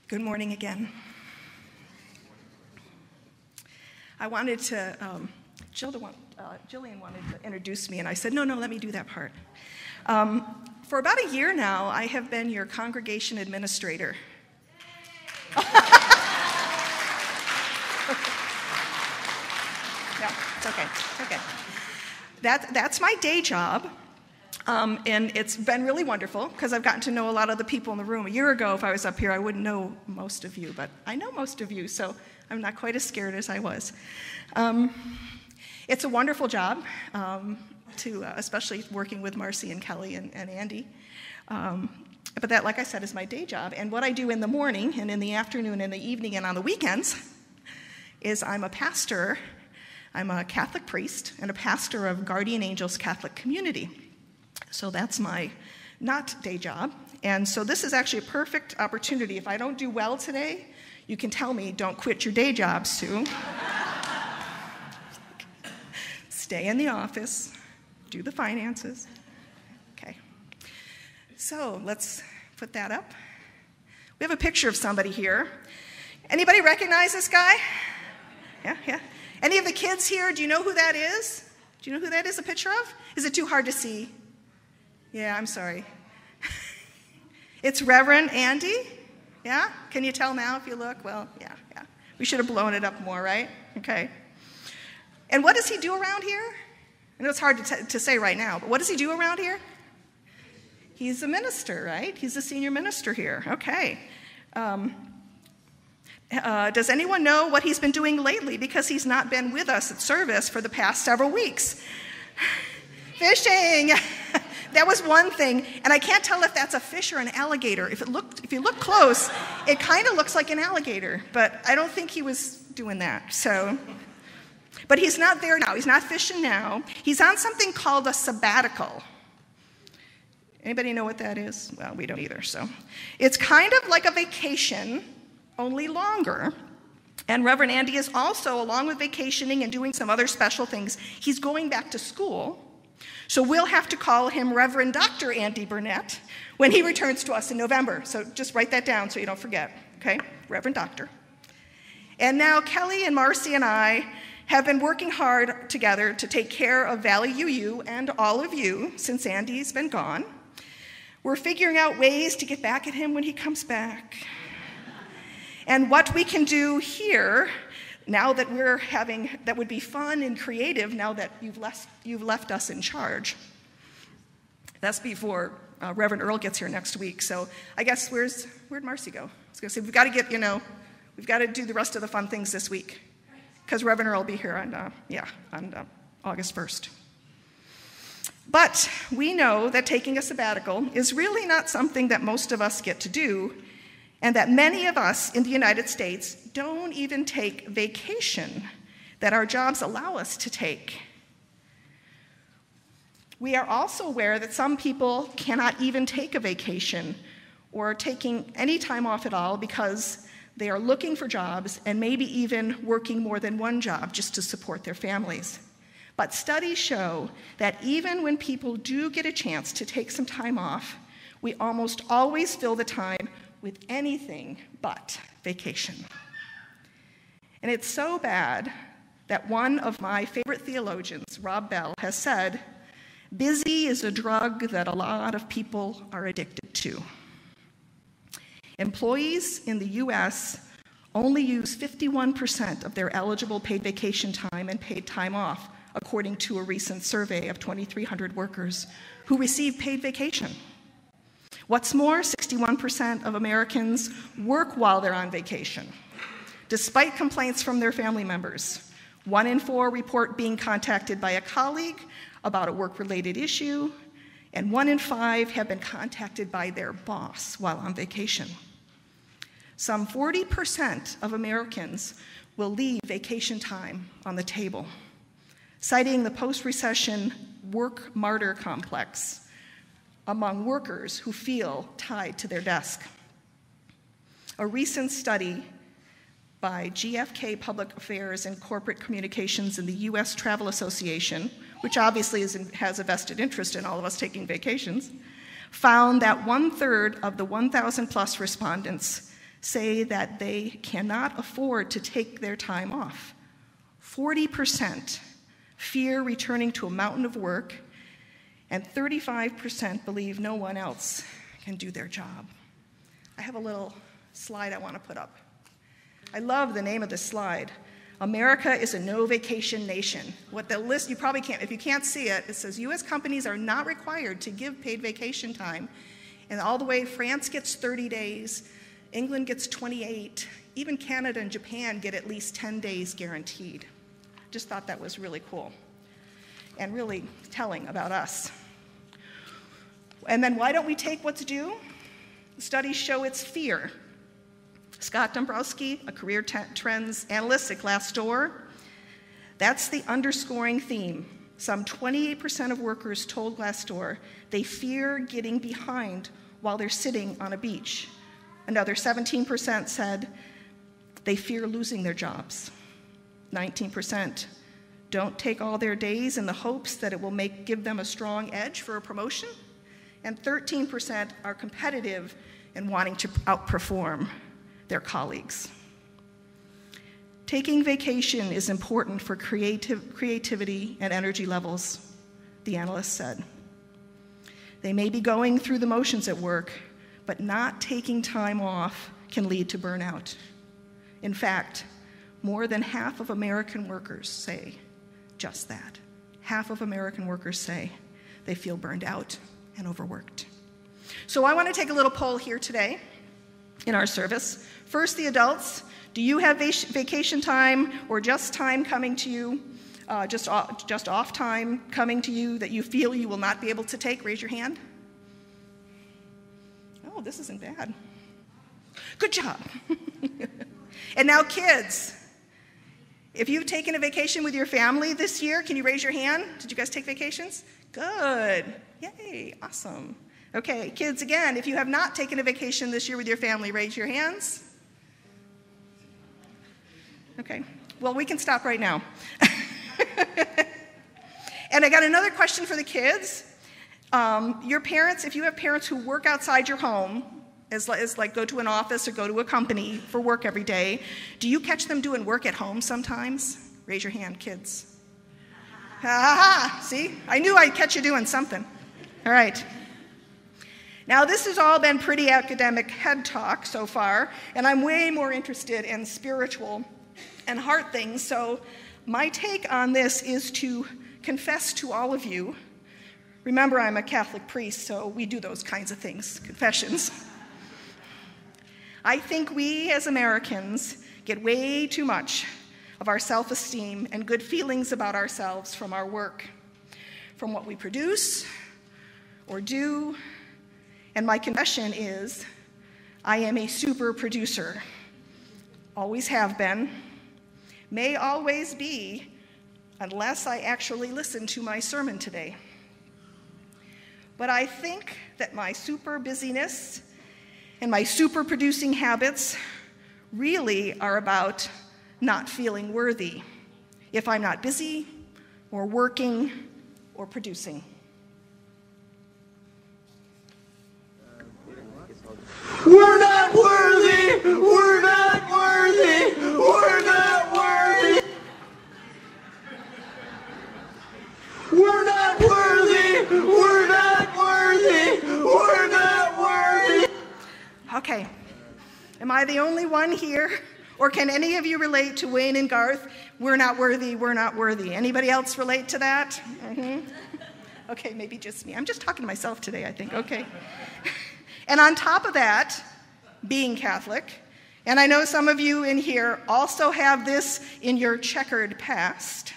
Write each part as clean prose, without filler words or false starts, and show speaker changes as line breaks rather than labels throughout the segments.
Good morning again. I wanted to, Jillian wanted to introduce me, and I said, no, let me do that part. For about a year now, I have been your congregation administrator. No, it's okay. That's my day job. And it's been really wonderful because I've gotten to know a lot of the people in the room. A year ago, if I was up here, I wouldn't know most of you, but I know most of you, so I'm not quite as scared as I was. It's a wonderful job, especially working with Marcy and Kelly and Andy. But that, like I said, is my day job. And what I do in the morning and in the afternoon and the evening and on the weekends is I'm a pastor. I'm a Catholic priest and a pastor of Guardian Angels Catholic Community. So that's my not day job. And so this is actually a perfect opportunity. If I don't do well today, you can tell me, don't quit your day job, Sue. Stay in the office, do the finances. Okay. So let's put that up. We have a picture of somebody here. Anybody recognize this guy? Yeah. Any of the kids here, do you know who that is? Do you know who that is a picture of? Is it too hard to see? Yeah, I'm sorry. It's Reverend Andy. Yeah? Can you tell now if you look? Well, yeah. We should have blown it up more, right? Okay. And what does he do around here? I know it's hard to say right now, but what does he do around here? He's a minister, right? He's a senior minister here. Okay. Does anyone know what he's been doing lately? Because he's not been with us at service for the past several weeks. Fishing! That was one thing, and I can't tell if that's a fish or an alligator. If you look close, it kind of looks like an alligator, but I don't think he was doing that. But he's not there now. He's not fishing now. He's on something called a sabbatical. Anybody know what that is? Well, we don't either. So it's kind of like a vacation, only longer. And Reverend Andy is also, along with vacationing and doing some other special things, he's going back to school. So we'll have to call him Reverend Dr. Andy Burnett when he returns to us in November. So just write that down so you don't forget, okay? Reverend Doctor. And now Kelly and Marcy and I have been working hard together to take care of Valley UU and all of you since Andy's been gone. We're figuring out ways to get back at him when he comes back. And what we can do here now that we're having, that would be fun and creative now that you've left us in charge. That's before Reverend Earl gets here next week. So I guess where'd Marcy go? I was going to say, we've got to do the rest of the fun things this week because Reverend Earl will be here on August 1st. But we know that taking a sabbatical is really not something that most of us get to do, and that many of us in the United States don't even take vacation that our jobs allow us to take. We are also aware that some people cannot even take a vacation or taking any time off at all because they are looking for jobs and maybe even working more than one job just to support their families. But studies show that even when people do get a chance to take some time off, we almost always fill the time with anything but vacation. And it's so bad that one of my favorite theologians, Rob Bell, has said, busy is a drug that a lot of people are addicted to. Employees in the US only use 51% of their eligible paid vacation time and paid time off, according to a recent survey of 2,300 workers who receive paid vacation. What's more, 61% of Americans work while they're on vacation, despite complaints from their family members. 1 in 4 report being contacted by a colleague about a work-related issue, and 1 in 5 have been contacted by their boss while on vacation. Some 40% of Americans will leave vacation time on the table, citing the post-recession work martyr complex among workers who feel tied to their desk. A recent study by GFK Public Affairs and Corporate Communications and the U.S. Travel Association, which obviously has a vested interest in all of us taking vacations, found that 1/3 of the 1,000 plus respondents say that they cannot afford to take their time off. 40% fear returning to a mountain of work, and 35% believe no one else can do their job. I have a little slide I want to put up. I love the name of this slide. America is a no-vacation nation. What the list, you probably can't, if you can't see it, it says U.S. companies are not required to give paid vacation time. And all the way, France gets 30 days, England gets 28, even Canada and Japan get at least 10 days guaranteed. Just thought that was really cool and really telling about us. And then why don't we take what's due? Studies show it's fear. Scott Dombrowski, a career trends analyst at Glassdoor, that's the underscoring theme. Some 28% of workers told Glassdoor they fear getting behind while they're sitting on a beach. Another 17% said they fear losing their jobs. 19% don't take all their days in the hopes that it will give them a strong edge for a promotion. And 13% are competitive and wanting to outperform their colleagues. Taking vacation is important for creativity and energy levels, the analyst said. They may be going through the motions at work, but not taking time off can lead to burnout. In fact, more than half of American workers say just that. Half of American workers say they feel burned out and overworked. So I want to take a little poll here today in our service. First, the adults. Do you have vacation time or just time coming to you, just off time coming to you that you feel you will not be able to take? Raise your hand. Oh, this isn't bad. Good job. And now kids. If you've taken a vacation with your family this year, can you raise your hand? Did you guys take vacations? Good. Yay, awesome. Okay, kids, again, if you have not taken a vacation this year with your family, raise your hands. Okay, well, we can stop right now. And I got another question for the kids. Your parents, if you have parents who work outside your home, as like go to an office or go to a company for work every day, do you catch them doing work at home sometimes? Raise your hand, kids. Ha, see? I knew I'd catch you doing something. All right. Now, this has all been pretty academic head talk so far, and I'm way more interested in spiritual and heart things, so my take on this is to confess to all of you. Remember, I'm a Catholic priest, so we do those kinds of things, confessions. I think we as Americans get way too much of our self-esteem and good feelings about ourselves from our work, from what we produce or do. And my confession is, I am a super producer. Always have been. May always be, unless I actually listen to my sermon today. But I think that my super busyness and my super producing habits really are about not feeling worthy if I'm not busy or working or producing.
We're not worthy! We're not worthy! We're not worthy! We're not worthy! We're not worthy! We're not worthy!
Okay, am I the only one here? Or can any of you relate to Wayne and Garth? We're not worthy, we're not worthy. Anybody else relate to that? Mm-hmm. Okay, maybe just me. I'm just talking to myself today, I think. Okay. And on top of that, being Catholic, and I know some of you in here also have this in your checkered past.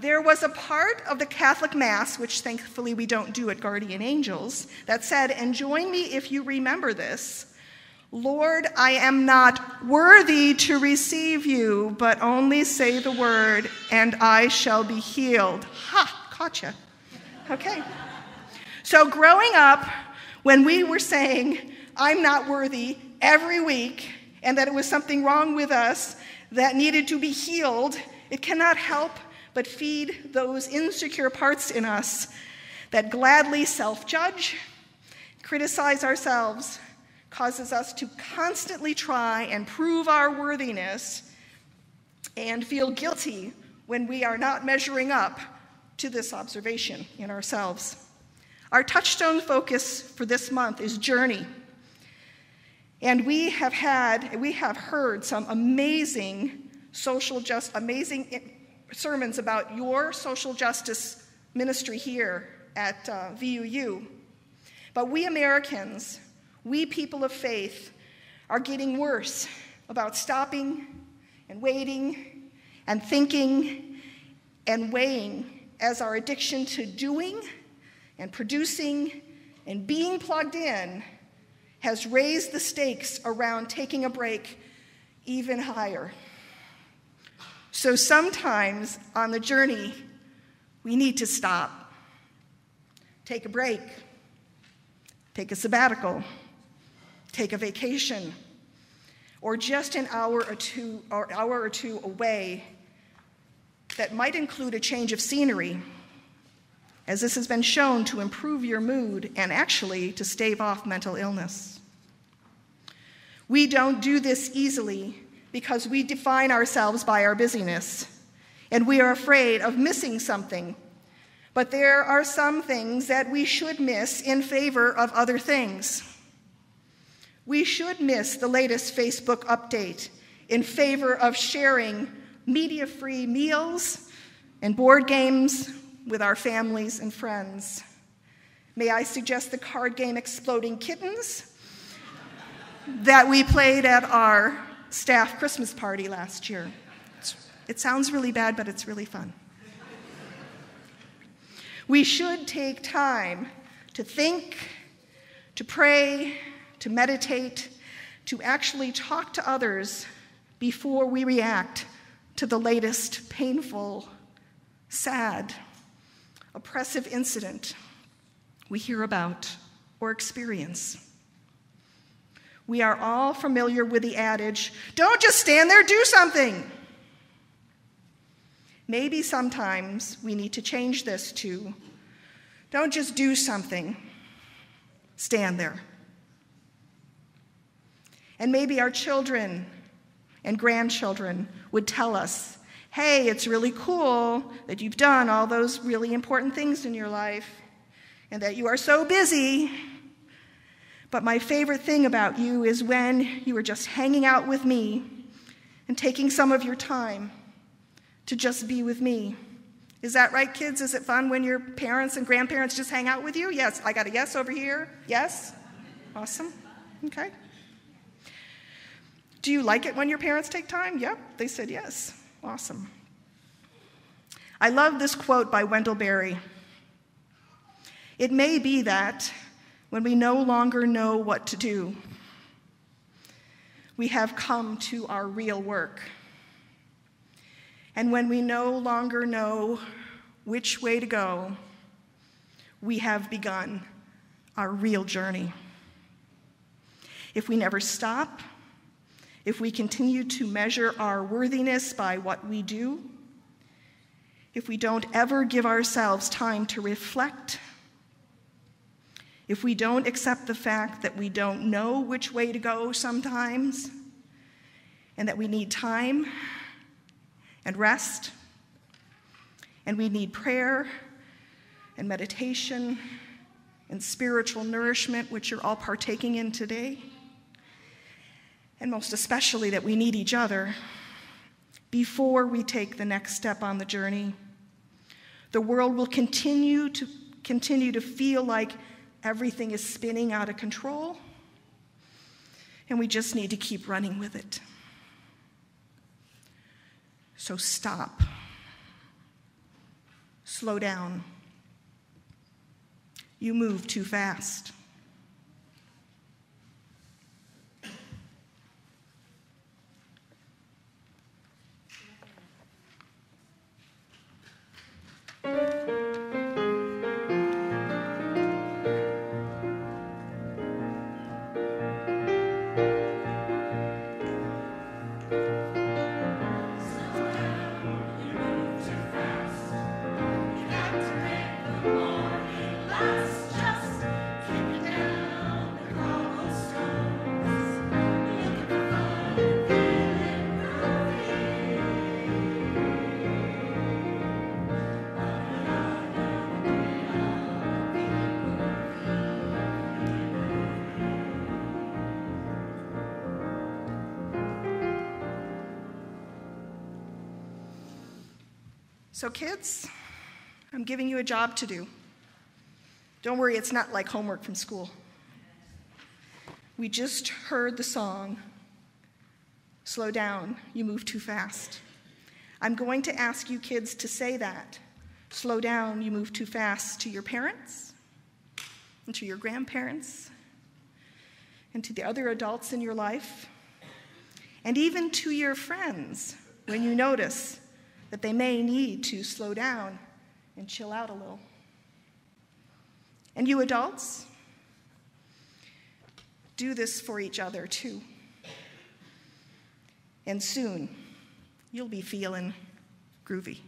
There was a part of the Catholic Mass, which thankfully we don't do at Guardian Angels, that said, and join me if you remember this, Lord, I am not worthy to receive you, but only say the word, and I shall be healed. Ha, gotcha. Okay. So growing up, when we were saying, I'm not worthy every week, and that it was something wrong with us that needed to be healed, it cannot help but feed those insecure parts in us that gladly self-judge, criticize ourselves, causes us to constantly try and prove our worthiness and feel guilty when we are not measuring up to this observation in ourselves. Our touchstone focus for this month is journey. And we have heard some amazing sermons about your social justice ministry here at VUU. But we Americans, we people of faith, are getting worse about stopping and waiting and thinking and weighing as our addiction to doing and producing and being plugged in has raised the stakes around taking a break even higher. So sometimes on the journey, we need to stop, take a break, take a sabbatical, take a vacation, or just an hour or two away that might include a change of scenery, as this has been shown to improve your mood and actually to stave off mental illness. We don't do this easily because we define ourselves by our busyness, and we are afraid of missing something. But there are some things that we should miss in favor of other things. We should miss the latest Facebook update in favor of sharing media-free meals and board games with our families and friends. May I suggest the card game Exploding Kittens that we played at our staff Christmas party last year. It sounds really bad, but it's really fun. We should take time to think, to pray, to meditate, to actually talk to others before we react to the latest painful, sad, oppressive incident we hear about or experience. We are all familiar with the adage, don't just stand there, do something. Maybe sometimes we need to change this to, don't just do something, stand there. And maybe our children and grandchildren would tell us, hey, it's really cool that you've done all those really important things in your life and that you are so busy. But my favorite thing about you is when you were just hanging out with me and taking some of your time to just be with me. Is that right, kids? Is it fun when your parents and grandparents just hang out with you? Yes, I got a yes over here. Yes? Awesome. Okay. Do you like it when your parents take time? Yep, they said yes. Awesome. I love this quote by Wendell Berry. It may be that when we no longer know what to do, we have come to our real work. And when we no longer know which way to go, we have begun our real journey. If we never stop, if we continue to measure our worthiness by what we do, if we don't ever give ourselves time to reflect, if we don't accept the fact that we don't know which way to go sometimes, and that we need time and rest, and we need prayer and meditation and spiritual nourishment, which you're all partaking in today, and most especially that we need each other before we take the next step on the journey, the world will continue to feel like everything is spinning out of control, and we just need to keep running with it. So stop. Slow down. You move too fast.
Just keep
So kids, I'm giving you a job to do. Don't worry, it's not like homework from school. We just heard the song, "Slow down, you move too fast." I'm going to ask you kids to say that, "Slow down, you move too fast," to your parents, and to your grandparents, and to the other adults in your life, and even to your friends when you notice that they may need to slow down and chill out a little. And you adults, do this for each other too. And soon, you'll be feeling groovy.